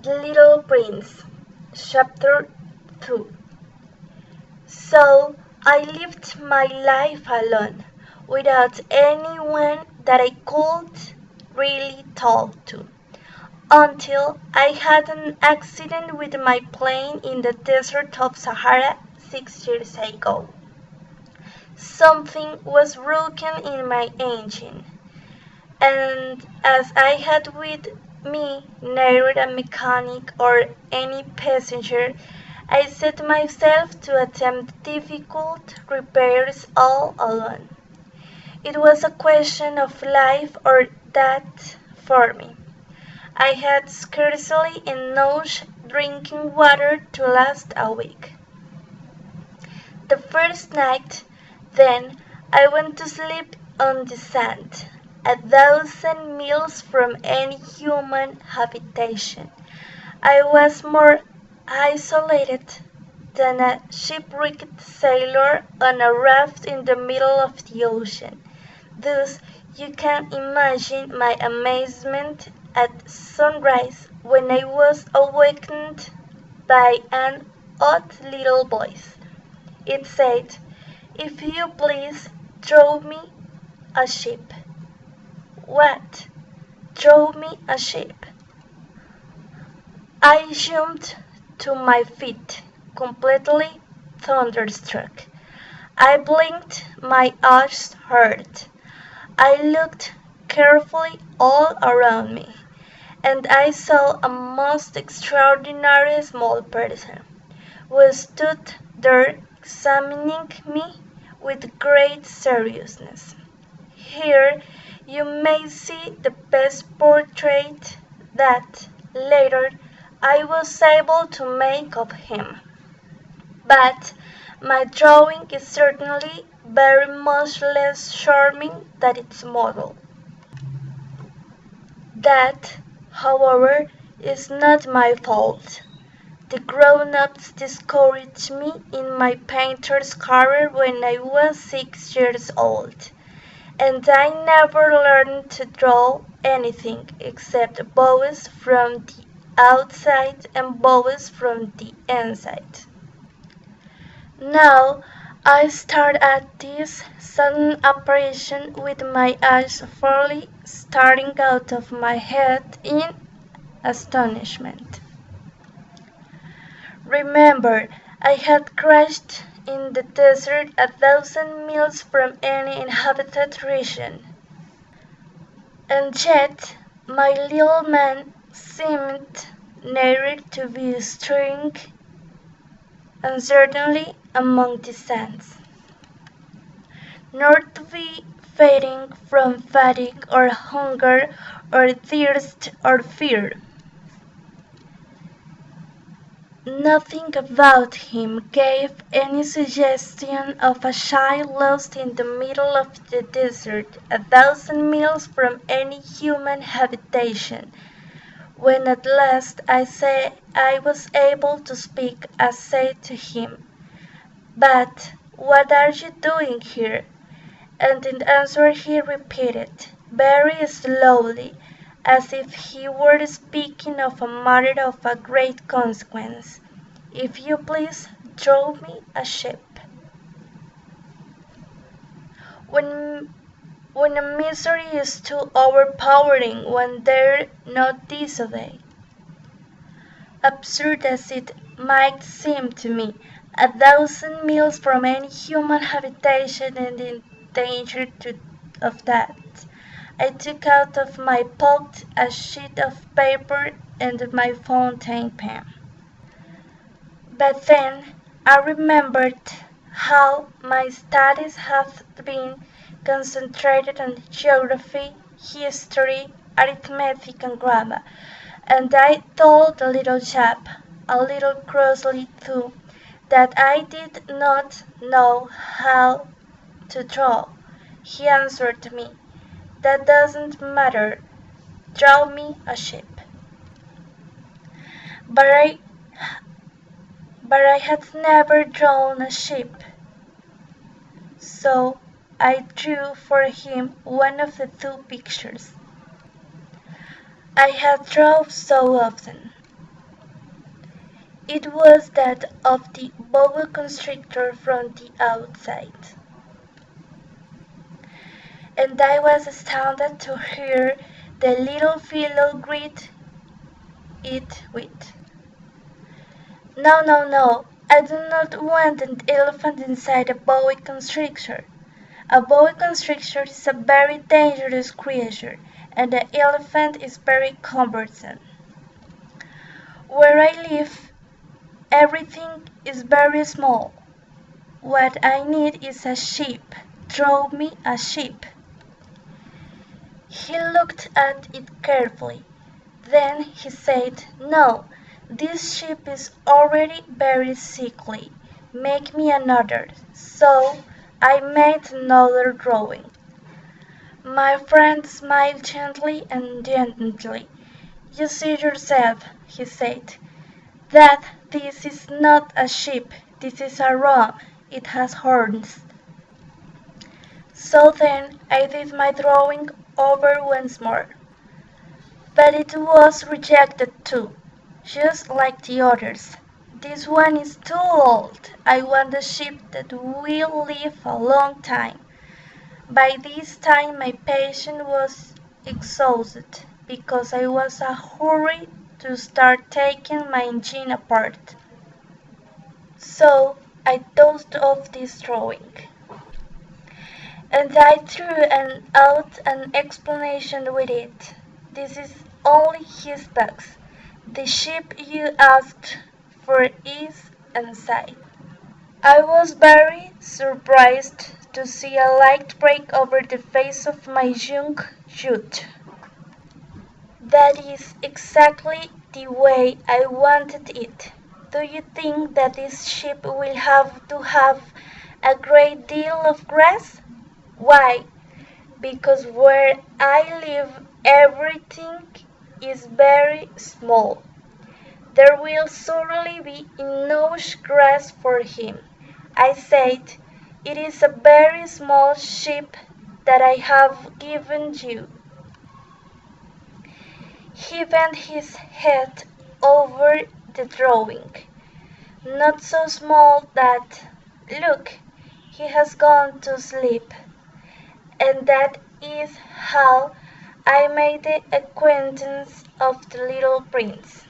The Little Prince, Chapter 2. So I lived my life alone, without anyone that I could really talk to, until I had an accident with my plane in the desert of Sahara 6 years ago. Something was broken in my engine, and as I had with me neither a mechanic or any passenger, I set myself to attempt difficult repairs all alone. It was a question of life or death for me. I had scarcely enough drinking water to last a week. The first night, then, I went to sleep on the sand, 1,000 miles from any human habitation. I was more isolated than a shipwrecked sailor on a raft in the middle of the ocean. Thus, you can imagine my amazement at sunrise when I was awakened by an odd little voice. It said, "If you please, draw me a ship." What? Draw me a ship? I jumped to my feet, completely thunderstruck. I blinked, my eyes hurt. I looked carefully all around me, and I saw a most extraordinary small person, who stood there examining me with great seriousness. Here you may see the best portrait that, later, I was able to make of him. But my drawing is certainly very much less charming than its model. That, however, is not my fault. The grown-ups discouraged me in my painter's career when I was 6 years old, and I never learned to draw anything except bows from the outside and bows from the inside. Now I stared at this sudden apparition with my eyes fairly starting out of my head in astonishment. Remember, I had crashed in the desert 1,000 miles from any inhabited region. And yet, my little man seemed neither to be stirring uncertainly among the sands, nor to be fading from fatigue or hunger or thirst or fear. Nothing about him gave any suggestion of a child lost in the middle of the desert, 1,000 miles from any human habitation. When at last I was able to speak, I said to him, "But what are you doing here?" And in answer he repeated, very slowly, as if he were speaking of a matter of a great consequence, "If you please, draw me a ship." When when a misery is too overpowering, one dare not disobey. Absurd as it might seem to me, 1,000 miles from any human habitation and in danger of death, I took out of my pocket a sheet of paper and my fountain pen. But then I remembered how my studies have been concentrated on geography, history, arithmetic, and grammar, and I told the little chap, a little crossly too, that I did not know how to draw. He answered me, "That doesn't matter. Draw me a ship." But I had never drawn a ship, so I drew for him one of the 2 pictures I had drawn so often. It was that of the boa constrictor from the outside, and I was astounded to hear the little fellow greet it with, "No, no, no, I do not want an elephant inside a boa constrictor. A boa constrictor is a very dangerous creature, and the elephant is very cumbersome. Where I live, everything is very small. What I need is a sheep. Throw me a sheep." He looked at it carefully. Then he said, "No, this sheep is already very sickly. Make me another." So I made another drawing. My friend smiled gently and gently. "You see yourself," he said, "that this is not a sheep, this is a ram. It has horns." So then I did my drawing over once more. But it was rejected too, just like the others. "This one is too old. I want a sheep that will live a long time." By this time my patience was exhausted, because I was in a hurry to start taking my engine apart. So I tossed off this drawing, and I threw out an explanation with it. "This is only his box. The sheep you asked for is inside." I was very surprised to see a light break over the face of my young youth. "That is exactly the way I wanted it. Do you think that this sheep will have to have a great deal of grass?" "Why, because where I live everything is very small. There will surely be enough grass for him." I said, "It is a very small sheep that I have given you." He bent his head over the drawing. "Not so small that, look, he has gone to sleep." And that is how I made the acquaintance of the little prince.